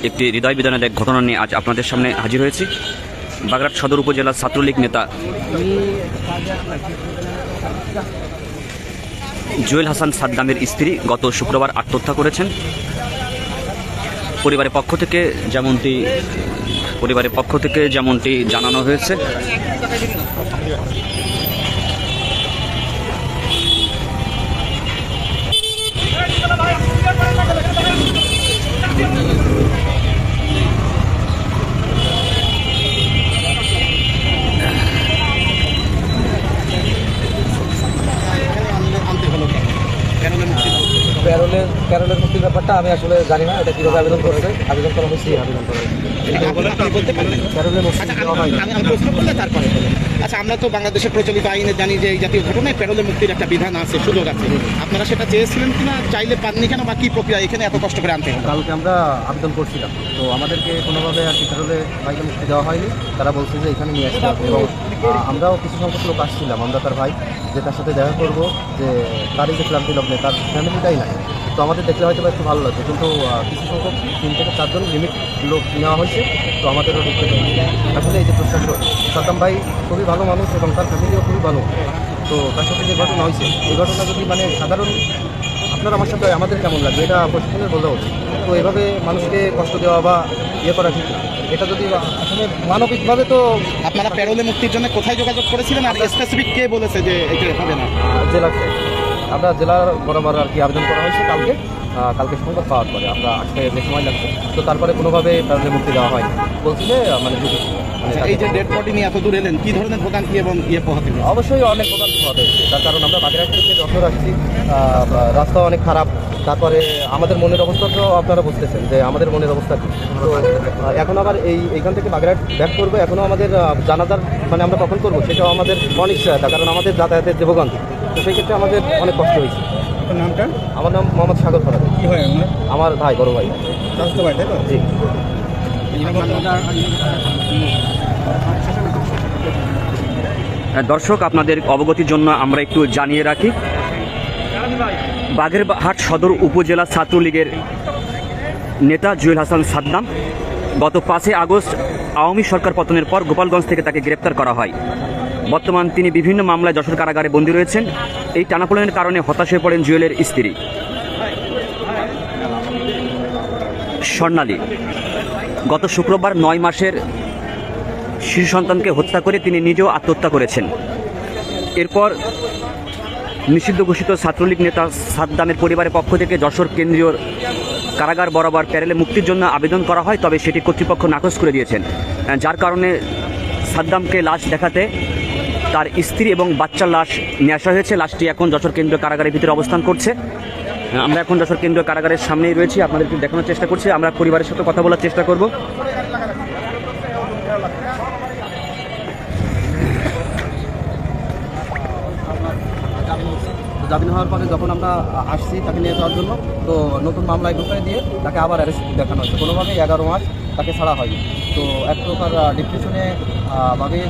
একটি হৃদয় বিদারক ঘটনা নিয়ে আজ আপনাদের সামনে হাজির হয়েছি। বাগেরহাট সদর উপজেলার ছাত্রলীগ নেতা জুয়েল হাসান সাদ্দামের স্ত্রী গত শুক্রবার আত্মহত্যা করেছেন। পরিবারের পক্ষ থেকে যেমনটি জানানো হয়েছে, প্যারোলের মুক্তির ব্যাপারটা আমি আসলে জানি না, এটা কীভাবে আবেদন করবে, আবেদন করা হয়েছে, আবেদন করা প্যারোলের মুক্তি দেওয়া হয়। আমি প্রশ্ন করলে তারপরে বলেন। আচ্ছা, আমরা তো বাংলাদেশের প্রচলিত আইনে জানি যে এই জাতীয় ঘটনায় প্যারোলে মুক্তির একটা বিধান আছে, সুযোগ আছে। আপনারা সেটা চেয়েছিলেন কিনা, চাইলে পাননি কেন, বা কী প্রক্রিয়া এখানে এত কষ্ট করে আনতে হবে? কালকে আমরা আবেদন করছিলাম, তো আমাদেরকে কোনোভাবে আর কি প্যারোলে বাইকে মুক্তি দেওয়া হয়নি। তারা বলছে যে এখানে নিয়ে আসতে হবে, এবং আমরাও কিছু সংখ্যক লোক আসছিলাম, আমরা তার ভাই, যে তার সাথে দেখা করবো, যে তারই যে ক্লান্তি লগ্নে তার ফ্যামিলিটাই নাই। তো আমাদের দেখলে হয়তো একটু ভালো লাগছে, কিন্তু কিছু সংখ্যক 3 থেকে 4 জন লিমিট লোক নেওয়া হয়েছে, তো আমাদেরও ঢুকতে দেয়নি। আসলে এই যে প্রশাসন, সাদ্দাম ভাই খুবই ভালো মানুষ এবং তার ফ্যামিলিও খুবই ভালো। তো তার সাথে যে ঘটনা হয়েছে, এই ঘটনা যদি সাধারণ আপনার আমার সাথে আমাদের কেমন লাগবে, এটা প্রশাসনের বলা উচিত। তো এভাবে মানুষকে কষ্ট দেওয়া বা করা ঠিক না। এটা যদি আসলে মানবিকভাবে, তো আপনারা প্যারোলে মুক্তির জন্য কোথায় যোগাযোগ করেছিলেন, আর স্পেসিফিক কে বলেছে যে এটা হবে না? জেলা, আমরা জেলার বরাবর আর কি আবেদন করা হয়েছে কালকে সংবাদ পাওয়ার পরে। আমরা আসতে যে সময় লাগছে, তো তারপরে কোনোভাবে প্যারোলে মুক্তি দেওয়া হয়নি বলছিলে। এই যে ডেড বডি নিয়ে এত দূর এলেন, কী ধরনের ভোগান্তি এবং পোহাতে? অবশ্যই অনেক ভোগান্তি হতে হচ্ছে, তার কারণ আমরা বাগেরহাট থেকে যশোর আসছি, রাস্তা অনেক খারাপ। তারপরে আমাদের মনের অবস্থা তো আপনারা বুঝতেছেন যে আমাদের মনের অবস্থা কী। তো এখন আবার এইখান থেকে বাগেরহাট ব্যাক করবো, এখনও আমাদের জানাজার আমরা কখন করবো সেটাও আমাদের অনিশ্চয়তা, কারণ আমাদের যাতায়াতের যে ভোগান্তি, তো সেই ক্ষেত্রে আমাদের অনেক কষ্ট হয়েছে। নামটা? আমার নাম মোহাম্মদ সাগর ফরাদ। কী হয় আমার ভাই, বড় ভাই। ভাই, তাই তো? জি। দর্শক, আপনাদের অবগতির জন্য আমরা একটু জানিয়ে রাখি, বাগেরহাট সদর উপজেলা ছাত্রলীগের নেতা জুয়েল হাসান সাদ্দাম গত 5 আগস্ট আওয়ামী সরকার পতনের পর গোপালগঞ্জ থেকে তাকে গ্রেপ্তার করা হয়। বর্তমান তিনি বিভিন্ন মামলায় যশোর কারাগারে বন্দী রয়েছেন। এই টানাপোড়েনের কারণে হতাশ হয়ে পড়েন জুয়েলের স্ত্রী স্বর্ণালী। গত শুক্রবার 9 মাসের শিশু সন্তানকে হত্যা করে তিনি নিজেও আত্মহত্যা করেছেন। এরপর নিষিদ্ধ ঘোষিত ছাত্রলীগ নেতা সাদ্দামের পরিবারের পক্ষ থেকে যশোর কেন্দ্রীয় কারাগার বরাবর প্যারোলে মুক্তির জন্য আবেদন করা হয়, তবে সেটি কর্তৃপক্ষ নাকচ করে দিয়েছেন, যার কারণে সাদ্দামকে লাশ দেখাতে তার স্ত্রী এবং বাচ্চার লাশ নিয়ে আসা হয়েছে। লাশটি এখন যশোর কেন্দ্রীয় কারাগারের ভিতরে অবস্থান করছে। আমরা এখন যশোর কেন্দ্রীয় কারাগারের সামনেই রয়েছি, আপনাদেরকে দেখানোর চেষ্টা করছি। আমরা পরিবারের সাথে কথা বলার চেষ্টা করব। জামিন হওয়ার পরে যখন আমরা আসছি তাকে নিয়ে যাওয়ার জন্য, তো নতুন মামলায় ঢুকিয়ে দিয়ে তাকে আবার অ্যারেস্ট দেখানো হয়েছে। কোনোভাবে 11 মাস তাকে ছাড়া হয়নি। তো এক প্রকার ডিপ্রেশনে ভাবে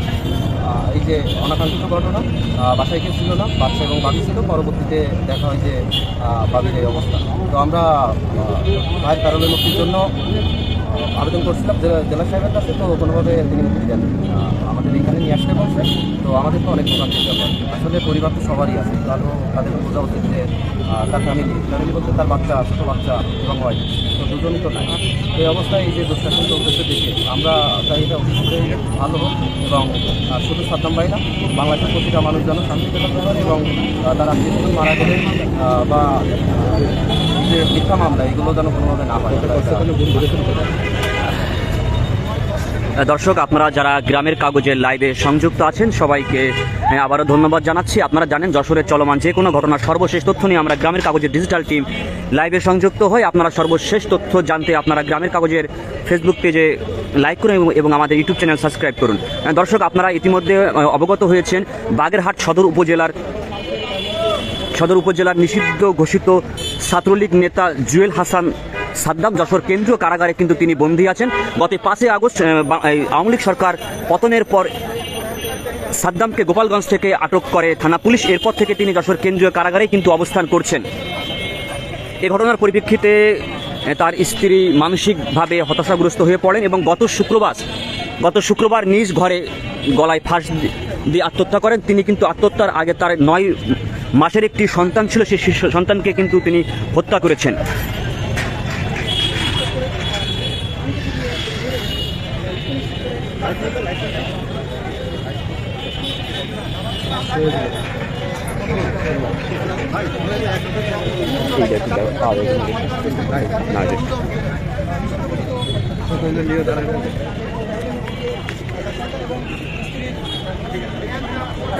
এই যে অনাকাঙ্ক্ষিত ঘটনা, বাসায় কেউ ছিল না, বাচ্চা এবং বাবি ছিল। পরবর্তীতে দেখা হয় যে বাবির এই অবস্থা। তো আমরা ভাইয়ের প্যারোলে মুক্তির জন্য আবেদন করছিলাম জেলা সাহেবের কাছে, তো কোনোভাবে তিনি মুক্তি দেন। আমাদের এখানে নিয়ে আসতে বলছে, তো আমাদের তো অনেক ভোগান্তি ব্যাপার। আসলে পরিবার তো সবারই আছে, তাদের বোঝা উচিত যে তার ফ্যামিলি বলতে তার বাচ্চা, ছোটো বাচ্চা এবং হয়, তো দুজনই তো নাই। এই অবস্থায় এই যে দুঃশাসন চলতেছে দেখে আমরা চাই এটা অবশ্যই ভালো হোক, এবং শুধু সাদ্দাম ভাই না, বাংলাদেশের প্রতিটা মানুষ যেন শান্তিতে থাকতে পারে, এবং তার আত্মীয়স্বজন মারা গেলে বা যে মিথ্যা মামলা এগুলো যেন কোনোভাবে না হয়। দর্শক, আপনারা যারা গ্রামের কাগজের লাইভে সংযুক্ত আছেন সবাইকে আবারও ধন্যবাদ জানাচ্ছি। আপনারা জানেন যশোরের চলমান যে কোনো ঘটনার সর্বশেষ তথ্য নিয়ে আমরা গ্রামের কাগজের ডিজিটাল টিম লাইভে সংযুক্ত হই। আপনারা সর্বশেষ তথ্য জানতে আপনারা গ্রামের কাগজের ফেসবুক পেজে লাইক করুন এবং আমাদের ইউটিউব চ্যানেল সাবস্ক্রাইব করুন। দর্শক, আপনারা ইতিমধ্যে অবগত হয়েছেন বাগেরহাট সদর উপজেলার নিষিদ্ধ ঘোষিত ছাত্রলীগ নেতা জুয়েল হাসান সাদ্দাম যশোর কেন্দ্রীয় কারাগারে কিন্তু তিনি বন্দী আছেন। গত 5 আগস্ট আওয়ামী লীগ সরকার পতনের পর সাদ্দামকে গোপালগঞ্জ থেকে আটক করে থানা পুলিশ। এরপর থেকে তিনি যশোর কেন্দ্রীয় কারাগারে কিন্তু অবস্থান করছেন। এ ঘটনার পরিপ্রেক্ষিতে তার স্ত্রী মানসিকভাবে হতাশাগ্রস্ত হয়ে পড়েন এবং গত শুক্রবার নিজ ঘরে গলায় ফাঁস দিয়ে আত্মহত্যা করেন। তিনি কিন্তু আত্মহত্যার আগে তার 9 মাসের একটি সন্তান ছিল, সেই সন্তানকে কিন্তু তিনি হত্যা করেছেন।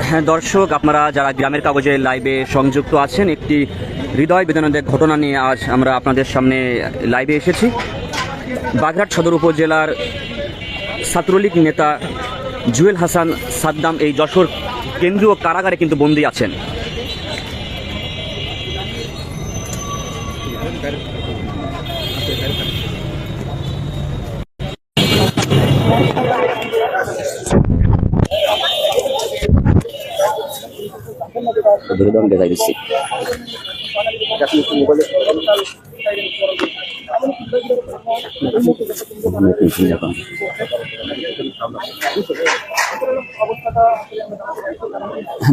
হ্যাঁ দর্শক, আপনারা যারা গ্রামের কাগজে লাইভে সংযুক্ত আছেন, একটি হৃদয় বেদনাদায়ক ঘটনা নিয়ে আজ আমরা আপনাদের সামনে লাইভে এসেছি। বাগেরহাট সদর উপজেলার ছাত্রলীগ নেতা জুয়েল হাসান সাদ্দাম এই যশোর কেন্দ্রীয় কারাগারে কিন্তু বন্দী আছেন।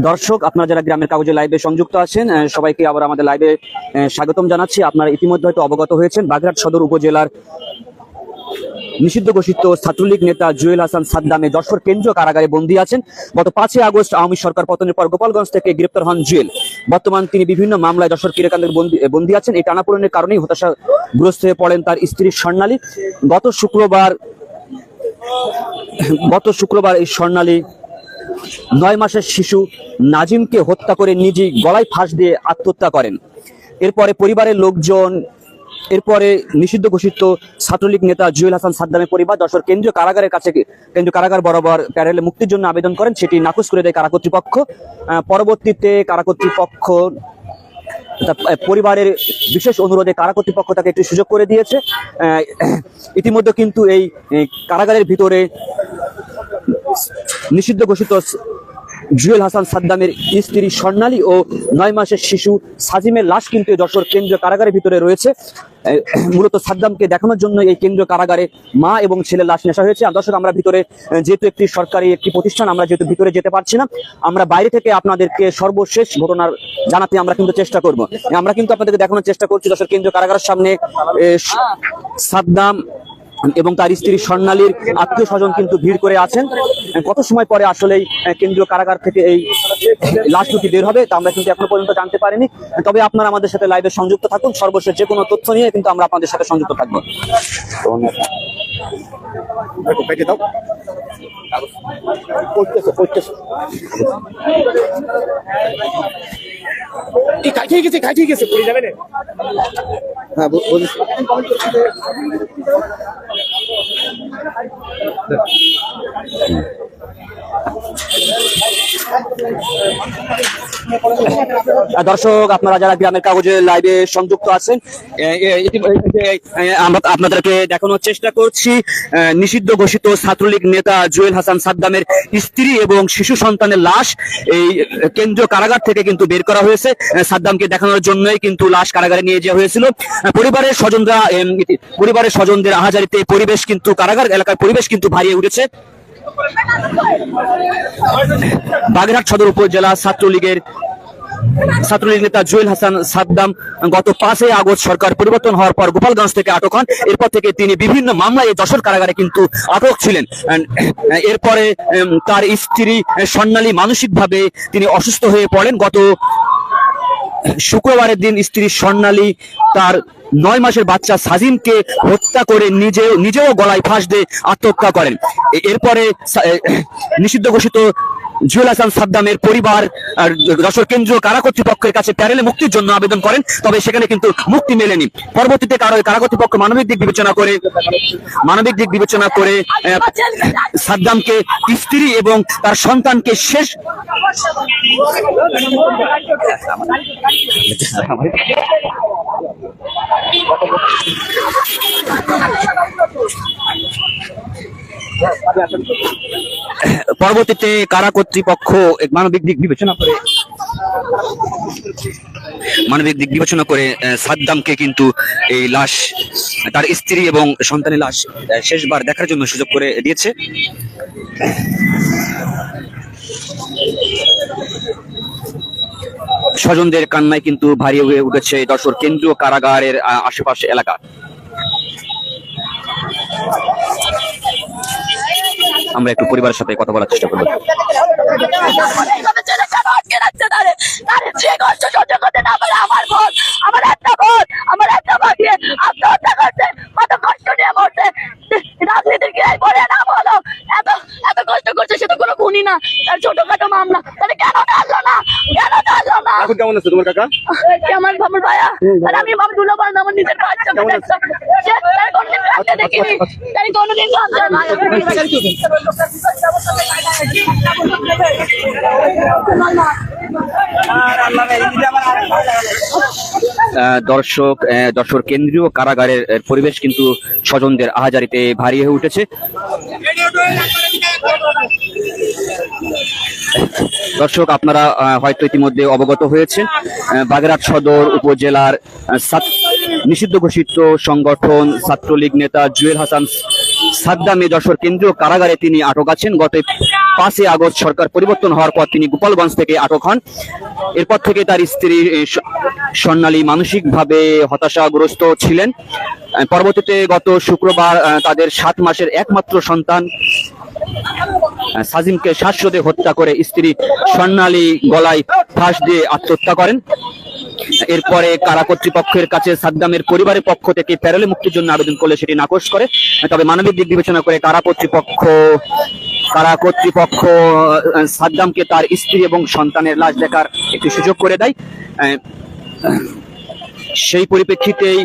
দর্শক, আপনারা যারা গ্রামের কাগজে লাইভে সংযুক্ত আছেন, সবাইকে আবার আমাদের লাইভে স্বাগতম জানাচ্ছি। আপনারা ইতিমধ্যে হয়তো অবগত হয়েছেন, বাগেরহাট সদর উপজেলার নিষিদ্ধ ঘোষিত ছাত্রলীগ নেতা জুয়েল হাসান সাদ্দামে যশোর কেন্দ্রীয় কারাগারে বন্দী আছেন। গত 5 আগস্ট আওয়ামী সরকার পতনের পর গোপালগঞ্জ থেকে গ্রেপ্তার হন জুয়েল। বর্তমান তিনি বিভিন্ন মামলায় যশোর কারাগারে বন্দী আছেন। এই টানাপোড়েনের কারণেই হতাশাগ্রস্ত হয়ে পড়েন তার স্ত্রী স্বর্ণালী। গত শুক্রবার এই স্বর্ণালী 9 মাসের শিশু নাজিমকে হত্যা করে নিজেই গলায় ফাঁস দিয়ে আত্মহত্যা করেন। এরপরে পরিবারের লোকজন, এরপরে নিষিদ্ধ ঘোষিত ছাত্রলীগ নেতা জুয়েল হাসান সাদ্দামের পরিবার যশোর কেন্দ্রীয় কারাগার বরাবর প্যারেলে মুক্তির জন্য আবেদন করেন। সেটি নাকচ করে দেয় কারা কর্তৃপক্ষ। পরবর্তীতে কারা কর্তৃপক্ষ পরিবারের বিশেষ অনুরোধে কারা কর্তৃপক্ষ তাকে একটি সুযোগ করে দিয়েছে। ইতিমধ্যে কিন্তু এই কারাগারের ভিতরে নিষিদ্ধ ঘোষিত জুয়েল হাসান সাদ্দামের স্ত্রী স্বর্ণালী ও 9 মাসের শিশু সাজিমের লাশ কিন্তু যশোর কেন্দ্রীয় কারাগারের ভিতরে রয়েছে। মূলত সাদ্দামকে দেখানোর জন্য এই কেন্দ্রীয় কারাগারে মা এবং ছেলের লাশ নেশা হয়েছে। দর্শক, আমরা ভিতরে যেহেতু একটি সরকারি একটি প্রতিষ্ঠান, আমরা যেহেতু ভিতরে যেতে পারছি না, আমরা বাইরে থেকে আপনাদেরকে সর্বশেষ ঘটনার জানাতে আমরা কিন্তু চেষ্টা করব। আমরা কিন্তু আপনাদেরকে দেখানোর চেষ্টা করছি যশোর কেন্দ্রীয় কারাগারের সামনে সাদ্দাম এবং তার স্ত্রী স্বর্ণালীর আত্মীয় স্বজন কিন্তু ভিড় করে আছেন। কত সময় পরে আসলেই কেন্দ্রীয় কারাগার থেকে এই লাশ দুটি বের হবে তা আমরা কিন্তু এখনো পর্যন্ত জানতে পারিনি। তবে আপনারা আমাদের সাথে লাইভে সংযুক্ত থাকুন, সর্বশেষ যে কোনো তথ্য নিয়ে কিন্তু আমরা আপনাদের সাথে সংযুক্ত থাকবো। ঠিক আছে পড়ে যাবে না। হ্যাঁ বলিস। দর্শক, আপনারা যারা গ্রামের কাগজে লাইভে সংযুক্ত আছেন, আমরা আপনাদেরকে দেখানোর চেষ্টা করছি নিষিদ্ধ ঘোষিত ছাত্রলীগ নেতা জুয়েল হাসান সাদ্দামের স্ত্রী এবং শিশু সন্তানের লাশ এই কেন্দ্রীয় কারাগার থেকে কিন্তু বের করা হয়েছে। সাদ্দামকে দেখানোর জন্যই কিন্তু লাশ কারাগারে নিয়ে যাওয়া হয়েছিল। পরিবারের স্বজনদের আহাজারিতে পরিবেশ কিন্তু কারাগার এলাকার পরিবেশ কিন্তু ভারিয়ে উঠেছে। বাগেরহাট সদর উপজেলা ছাত্রলীগ নেতা জুয়েল হাসান সাদ্দাম গত 5 আগস্ট সরকার পরিবর্তন হওয়ার পর গোপালগঞ্জ থেকে আটক হন। এরপর থেকে তিনি বিভিন্ন মামলায় যশোর কারাগারে কিন্তু আটক ছিলেন। এরপরে তার স্ত্রী স্বর্ণালী মানসিকভাবে তিনি অসুস্থ হয়ে পড়েন। গত শুক্রবারের দিন স্ত্রী স্বর্ণালী তার 9 মাসের বাচ্চা সাজিমকে হত্যা করে নিজেও গলায় ফাঁস দিয়ে আত্মহত্যা করেন। এরপরে নিষিদ্ধ ঘোষিত জুয়েল হাসান সাদ্দামের পরিবার যশোর কেন্দ্রীয় কারা কর্তৃপক্ষের কাছে প্যারেলে মুক্তির জন্য আবেদন করেন, তবে সেখানে কিন্তু মুক্তি মেলেনি। পরবর্তীতে কারা কর্তৃপক্ষ মানবিক দিক বিবেচনা করে সাদ্দামকে স্ত্রী এবং তার সন্তানকে শেষ পরবর্তীতে কারা কর্তৃপক্ষ মানবিক দিক বিবেচনা করে সাদ্দামকে কিন্তু এই লাশ তার স্ত্রী এবং সন্তানের লাশ শেষবার দেখার জন্য সুযোগ করে দিয়েছে। স্বজনদের কান্নায় কিন্তু ভারী হয়ে উঠেছে যশোর কেন্দ্রীয় কারাগারের আশেপাশে এলাকা। আমরা একটু পরিবারের সাথে কথা বলার চেষ্টা করবো। ছোটখাটো মামলা তাহলে কেন টানলো না, কেন টানলো না? এখন কেমন আছে তোমার কাকা? আমার বাবার ভাইয়া আর আমি বাবা দুলাভাই আমার নিজের বাচ্চা কোনদিন রাখতে দেখিনি, তাই কোনদিন দর্শক, যশোর কেন্দ্রীয় কারাগারের পরিবেশ কিন্তু স্বজনদের আহাজারিতে ভারী হয়ে উঠেছে। দর্শক, আপনারা হয়তো ইতিমধ্যে অবগত হয়েছেন, বাগেরহাট সদর উপজেলার নিষিদ্ধ ঘোষিত সংগঠন ছাত্রলীগ নেতা জুয়েল হাসান সাদ্দামে যশোর কেন্দ্রীয় কারাগারে তিনি আটক আছেন। গত 5 আগস্ট সরকার পরিবর্তন হওয়ার পর তিনি গোপালগঞ্জ থেকে আটক হন। এরপর থেকে তার স্ত্রী স্বর্ণালী মানসিকভাবে হতাশাগ্রস্ত ছিলেন। পরবর্তীতে গত শুক্রবার তাদের 7 মাসের একমাত্র সন্তান সাজিমকে শ্বাসরোধে হত্যা করে স্ত্রী স্বর্ণালী গলায় ফাঁস দিয়ে আত্মহত্যা করেন। এরপরে কারা কর্তৃপক্ষের কাছে সাদ্দামের পরিবারের পক্ষ থেকে প্যারোলে মুক্তির জন্য আবেদন করলে সেটি নাকচ করে। তবে মানবিক দিক বিবেচনা করে কারা কর্তৃপক্ষ সাদ্দামকে তার স্ত্রী এবং সন্তানের লাশ দেখার একটি সুযোগ করে দেয়। সেই পরিপ্রেক্ষিতেই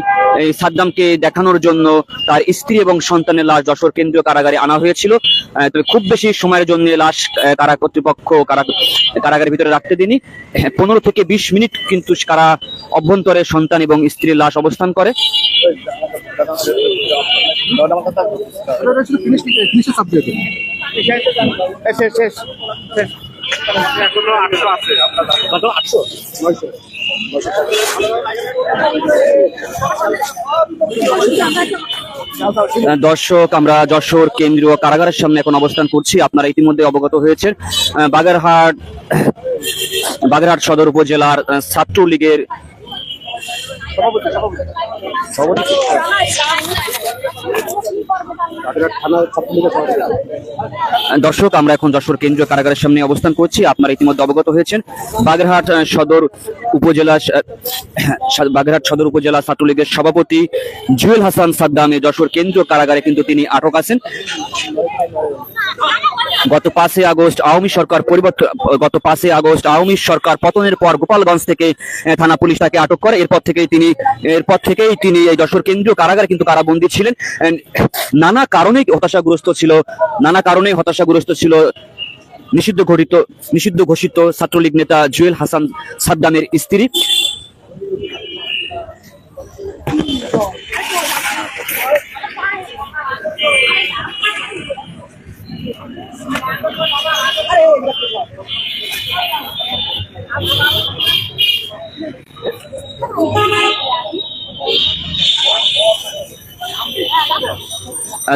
সাদ্দামকে দেখানোর জন্য তার স্ত্রী এবং সন্তানের লাশ যশোর কেন্দ্রীয় কারাগারে আনা হয়েছিল। তবে খুব বেশি সময়ের জন্য লাশ কারা কর্তৃপক্ষ কারাগারের ভিতরে রাখতে দেয়নি। 15 থেকে 20 মিনিট কিন্তু কারা অভ্যন্তরে সন্তান এবং স্ত্রীর লাশ অবস্থান করে। দর্শক, আমরা যশোর কেন্দ্রীয় কারাগারের সামনে এখন অবস্থান করছি। আপনারা ইতিমধ্যে অবগত হয়েছেন, বাগেরহাট সদর উপজেলার ছাত্রলীগের দর্শক, আমরা এখন যশোর কেন্দ্রীয় কারাগারের সামনে অবস্থান করছি। আপনারা ইতিমধ্যে অবগত হয়েছেন, বাগেরহাট সদর উপজেলা ছাত্রলীগের সভাপতি জুয়েল হাসান সাদ্দামে যশোর কেন্দ্রীয় কারাগারে কিন্তু তিনি আটক আছেন। গত 5 আগস্ট আওয়ামী সরকার পতনের পর গোপালগঞ্জ থেকে থানা পুলিশ তাকে আটক করে। এরপর থেকেই তিনি এই যশোর কেন্দ্রীয় কারাগারে কিন্তু কারাবন্দী ছিলেন। নানা কারণে হতাশাগ্রস্ত ছিল নিষিদ্ধ ঘোষিত ছাত্রলীগ নেতা জুয়েল হাসান সাদ্দামের স্ত্রী।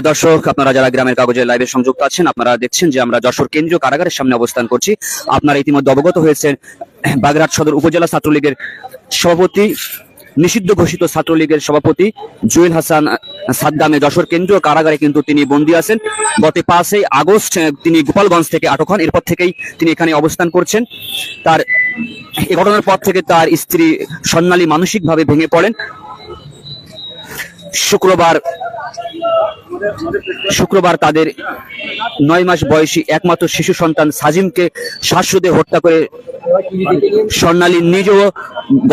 দর্শক, আপনারা যারা গ্রামের কাগজের লাইভে সংযুক্ত আছেন, আপনারা দেখছেন যে আমরা যশোর কেন্দ্রীয় কারাগারের সামনে অবস্থান করছি। আপনারা ইতিমধ্যে অবগত হয়েছেন, বাগেরহাট সদর উপজেলা ছাত্রলীগের সভাপতি, নিষিদ্ধ ঘোষিত ছাত্রলীগের সভাপতি জুয়েল হাসান সাদ্দামে যশোর কেন্দ্রীয় কারাগারে কিন্তু তিনি বন্দী আছেন। গত 5 আগস্ট তিনি গোপালগঞ্জ থেকে আটক হন। এরপর থেকেই তিনি এখানে অবস্থান করছেন। এই ঘটনার পর থেকে তার স্ত্রী স্বর্ণালী মানসিকভাবে ভেঙে পড়েন। শুক্রবার তাদের 9 মাস বয়সী একমাত্র শিশু সন্তান সাজিমকে শ্বাসরোধে হত্যা করে স্বর্ণালী নিজেও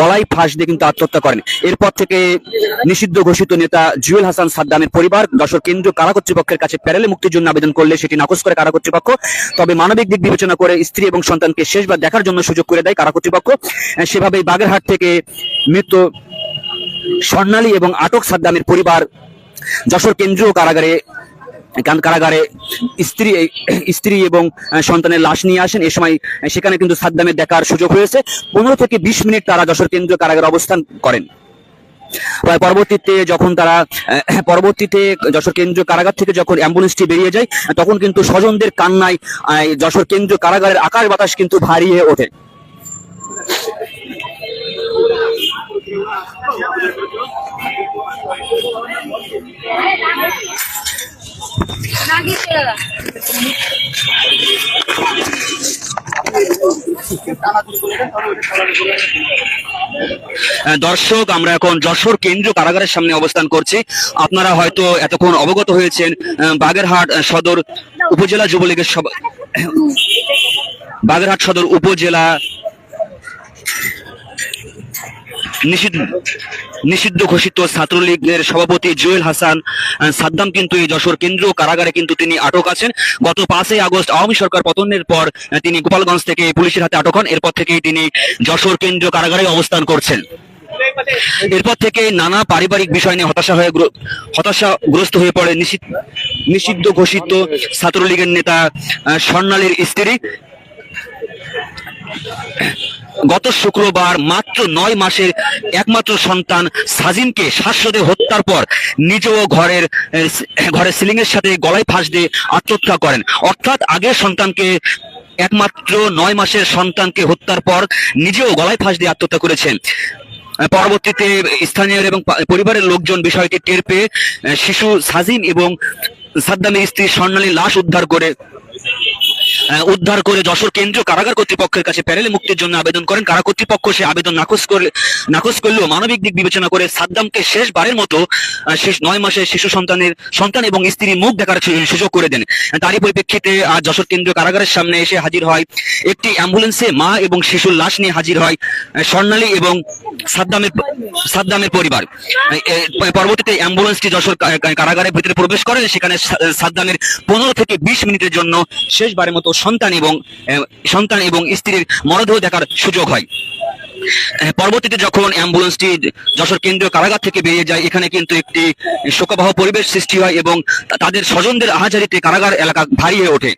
গলায় ফাঁস দিয়ে কিন্তু আত্মহত্যা করেন। এরপর থেকে নিষিদ্ধ ঘোষিত নেতা জুয়েল হাসান সাদ্দামের পরিবার যশোর কেন্দ্রীয় কারা কর্তৃপক্ষের কাছে প্যারোলে মুক্তির জন্য আবেদন করলে সেটি নাকচ করে কারা কর্তৃপক্ষ। তবে মানবিক দিক বিবেচনা করে স্ত্রী এবং সন্তানকে শেষবার দেখার জন্য সুযোগ করে দেয় কারা কর্তৃপক্ষ। সেভাবেই বাগেরহাট থেকে মৃত স্বর্ণালী এবং আটক সাদ্দামের পরিবার যশোর কেন্দ্রীয় কারাগারে কারাগারে স্ত্রী এবং সন্তানের লাশ নিয়ে আসেন। এ সময় সেখানে কিন্তু সাদ্দামের দেখার সুযোগ হয়েছে। 15 থেকে 20 মিনিট তারা যশোর কেন্দ্রীয় কারাগারে অবস্থান করেন। পরবর্তীতে যশোর কেন্দ্রীয় কারাগার থেকে যখন অ্যাম্বুলেন্সটি বেরিয়ে যায়, তখন কিন্তু স্বজনদের কান্নায় যশোর কেন্দ্রীয় কারাগারের আকাশ বাতাস কিন্তু ভারী হয়ে ওঠে। দর্শক, আমরা এখন যশোর কেন্দ্রীয় কারাগারের সামনে অবস্থান করছি। আপনারা হয়তো এতক্ষণ অবগত হয়েছেন বাগেরহাট সদর উপজেলা যুবলীগের বাগেরহাট সদর উপজেলা নিষিদ্ধ ঘোষিত ছাত্রলীগের সভাপতি জুয়েল হাসান সাদ্দাম কিন্তু এই যশোর কেন্দ্রীয় কারাগারে কিন্তু তিনি আটক আছেন। গত 5 আগস্ট আওয়ামী সরকার পতনের পর তিনি গোপালগঞ্জ থেকে পুলিশের হাতে আটক হন। এরপর থেকেই তিনি যশোর কেন্দ্রীয় কারাগারে অবস্থান করছেন। এরপর থেকে নানা পারিবারিক বিষয় নিয়ে হতাশাগ্রস্ত হয়ে পড়ে নিষিদ্ধ ঘোষিত ছাত্রলীগের নেতা স্বর্ণালীর স্ত্রী। গত শুক্রবার মাত্র 9 মাসের একমাত্র সন্তান সাজিমকে শ্বাসরোধে হত্যার পর নিজেও ঘরে সিলিং এর সাথে গলায় ফাঁস দিয়ে আত্মহত্যা করেন। অর্থাৎ আগের সন্তানকে, একমাত্র 9 মাসের সন্তানকে হত্যার পর নিজেও গলায় ফাঁস দিয়ে আত্মহত্যা করেছেন। পরবর্তীতে স্থানীয় এবং পরিবারের লোকজন বিষয়টি টের পেয়ে শিশু সাজিম এবং সাদ্দামের স্ত্রী স্বর্ণালীর লাশ উদ্ধার করে যশোর কেন্দ্রীয় কারাগার কর্তৃপক্ষের কাছে প্যারেলে মুক্তির জন্য আবেদন করেন। কারা কর্তৃপক্ষ সে আবেদন নাকচ করলেও মানবিক দিক বিবেচনা করে সাদ্দামকে শেষবারের মতো 9 মাসের শিশু সন্তান এবং স্ত্রী মুখ দেখার সুযোগ করে দেন। তারই পরিপ্রেক্ষিতে আজ যশোর কেন্দ্রীয় কারাগারের সামনে এসে হাজির হয় একটি অ্যাম্বুলেন্সে মা এবং শিশুর লাশ নিয়ে হাজির হয় স্বর্ণালী এবং সাদ্দামের পরিবার। পরবর্তীতে অ্যাম্বুলেন্সটি যশোর কারাগারের ভিতরে প্রবেশ করে। সেখানে সাদ্দামের 15 থেকে 20 মিনিটের জন্য শেষবারের মতো সন্তান এবং স্ত্রীর মরদেহ দেখার সুযোগ হয়। পরবর্তীতে যখন অ্যাম্বুলেন্সটি যশোর কেন্দ্রীয় কারাগার থেকে বেরিয়ে যায়, এখানে কিন্তু একটি শোকাবহ পরিবেশ সৃষ্টি হয় এবং তাদের স্বজনদের আহাজারিতে কারাগার এলাকা ভারী হয়ে ওঠে।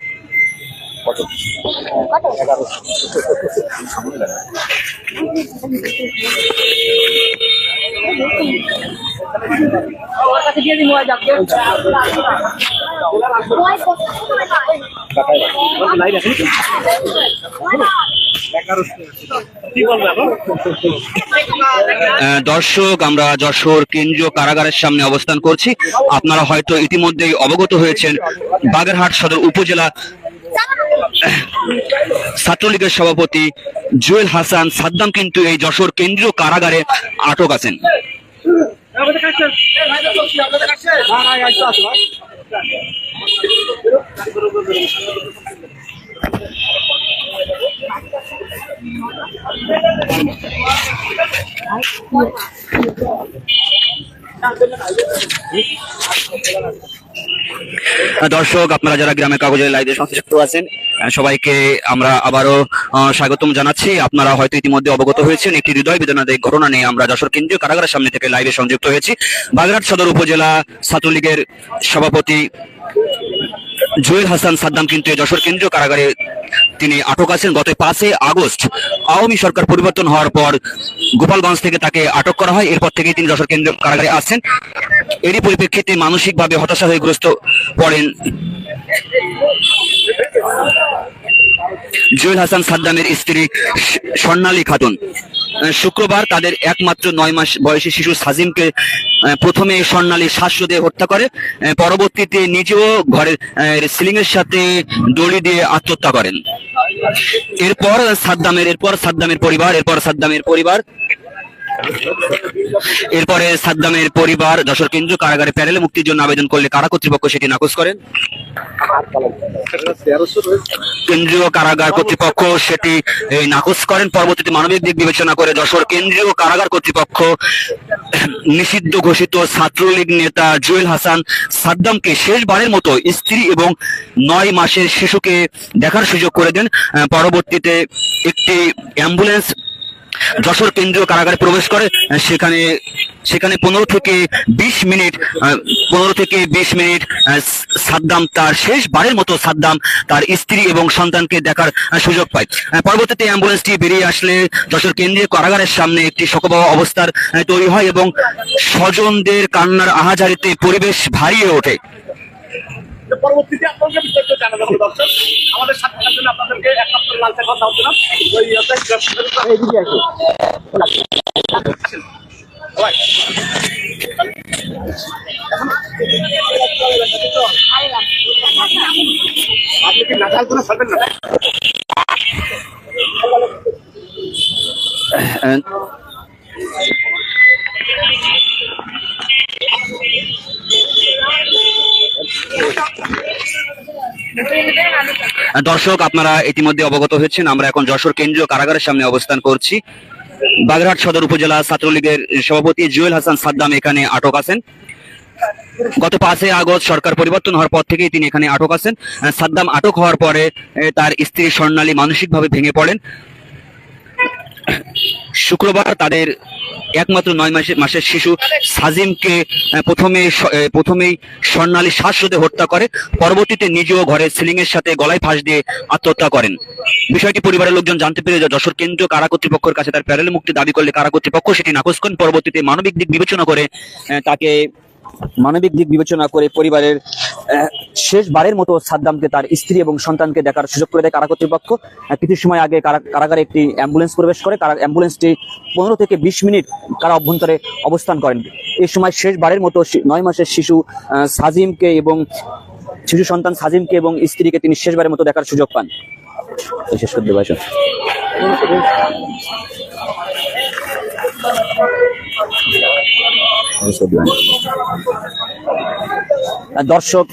দর্শক, আমরা যশোর কেন্দ্রীয় কারাগারের সামনে অবস্থান করছি। আপনারা হয়তো ইতিমধ্যেই অবগত হয়েছেন বাগেরহাট সদর উপজেলা ছাত্রলীগের সভাপতি জুয়েল হাসান সাদ্দাম কিন্তু এই যশোর কেন্দ্রীয় কারাগারে আটক আছেন। দর্শক, আপনারা যারা গ্রামের কাগজের লাইভে সংযুক্ত আছেন সবাইকে আমরা আবারও স্বাগতম জানাচ্ছি। আপনারা হয়তো ইতিমধ্যে অবগত হয়েছেন একটি হৃদয় বেদনাদায়ক ঘটনা নিয়ে আমরা যশোর কেন্দ্রীয় কারাগারের সামনে থেকে লাইভে সংযুক্ত হয়েছি। বাগেরহাট সদর উপজেলা ছাত্রলীগের সভাপতি জুয়েল হাসান সাদ্দাম কিন্তু যশোর কেন্দ্রীয় কারাগারে তিনি আটক আছেন। গত 5 আগস্ট আওয়ামী সরকার পরিবর্তন হওয়ার পর গোপালগঞ্জ থেকে তাকে আটক করা হয়। এরপর থেকেই তিনি যশোর কেন্দ্রীয় কারাগারে আছেন। এরই পরিপ্রেক্ষিতে মানসিকভাবে হতাশা হয়ে গ্রস্ত পড়েন জুয়েল হাসান সাদ্দামের স্ত্রী স্বর্ণালী খাতুন। শুক্রবার তাদের একমাত্র 9 মাস বয়সী শিশু সাজিমকে প্রথমে স্বর্ণালী শ্বাসরোধে হত্যা করে, পরবর্তীতে নিজেও ঘরের সিলিং এর সাথে দড়ি দিয়ে আত্মহত্যা করেন। এরপর সাদ্দামের পরিবার যশোর কেন্দ্রীয় কারাগারে প্যারেলে মুক্তির জন্য আবেদন করলে কারা কর্তৃপক্ষ সেটি নাকচ করেন। কেন্দ্রীয় কারাগার কর্তৃপক্ষ সেটি নাকচ করেন। পরবর্তীতে মানবিক দিক বিবেচনা করে যশোর কেন্দ্রীয় কারাগার কর্তৃপক্ষ নিষিদ্ধ ঘোষিত ছাত্রলীগ নেতা জুয়েল হাসান সাদ্দামকে শেষবারের মতো স্ত্রী এবং 9 মাসের শিশুকে দেখার সুযোগ করে দেন। পরবর্তীতে একটি অ্যাম্বুলেন্স যশোর কেন্দ্রীয় কারাগারে প্রবেশ করে। সেখানে 15 থেকে 20 মিনিট সাদ্দাম তার শেষবারের মতো তার স্ত্রী এবং সন্তানকে দেখার সুযোগ পায়। পরবর্তীতে অ্যাম্বুলেন্সটি বেরিয়ে আসলে যশোর কেন্দ্রীয় কারাগারের সামনে একটি শোকবহ অবস্থার তৈরি হয় এবং স্বজনদের কান্নার আহাজারিতে পরিবেশ ভারী হয়ে ওঠে। পরবর্তীতে আপনাদের বিস্তারিত জানা যাবে দর্শক। আমাদের সাথে থাকার জন্য আপনাদেরকে এক সপ্তাহ লাল চা কথা হচ্ছে না আপনি কি নাজাল করে ছাড়বেন না? দর্শক, আপনারা ইতিমধ্যে অবগত হয়েছেন, আমরা এখন যশোর কেন্দ্রীয় কারাগারের সামনে অবস্থান করছি। বাগেরহাট সদর উপজেলা ছাত্রলীগের সভাপতি জুয়েল হাসান সাদ্দাম এখানে আটক আছেন। গত 5 আগস্ট সরকার পরিবর্তন হওয়ার পর থেকেই তিনি এখানে আটক আছেন। সাদ্দাম আটক হওয়ার পরে তার স্ত্রী স্বর্ণালী মানসিকভাবে ভেঙে পড়েন। শুক্রবার তাদের একমাত্র 9 মাসের শিশু সাজিমকে প্রথমেই স্বর্ণালী শ্বাসরোধে হত্যা করে, পরবর্তীতে নিজেও ঘরে সিলিং এর সাথে গলায় ফাঁস দিয়ে আত্মহত্যা করেন। বিষয়টি পরিবারের লোকজন জানতে পেরে যশোর কেন্দ্রীয় কারা কর্তৃপক্ষের কাছে তার প্যারোল মুক্তি দাবি করলে কারা কর্তৃপক্ষ সেটি নাকচ করেন। পরবর্তীতে মানবিক দিক বিবেচনা করে পরিবারের শেষবারের মতো সাদ্দামকে তার স্ত্রী এবং সন্তানকে দেখার সুযোগ করে দেয় কারা কর্তৃপক্ষ। কিছু সময় আগে কারাগারে একটি অ্যাম্বুলেন্স প্রবেশ করে। অ্যাম্বুলেন্সটি 15 থেকে 20 মিনিট কারা অভ্যন্তরে অবস্থান করেন। এই সময় শেষবারের মতো 9 মাসের শিশু সন্তান সাজিমকে এবং স্ত্রীকে তিনি শেষবারের মতো দেখার সুযোগ পান। শেষ করতে পারছেন। দর্শক,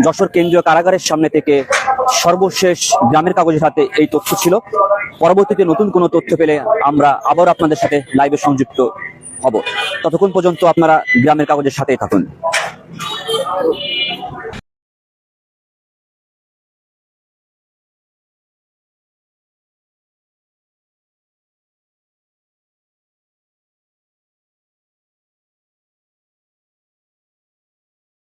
যশোর কেন্দ্রীয় কারাগারের সামনে থেকে সর্বশেষ গ্রামের কাগজের হাতে এই তথ্য ছিল। পরবর্তীতে নতুন কোনো তথ্য পেলে আমরা আবার আপনাদের সাথে লাইভে সংযুক্ত হব। ততক্ষণ পর্যন্ত আপনারা গ্রামের কাগজের সাথেই থাকুন।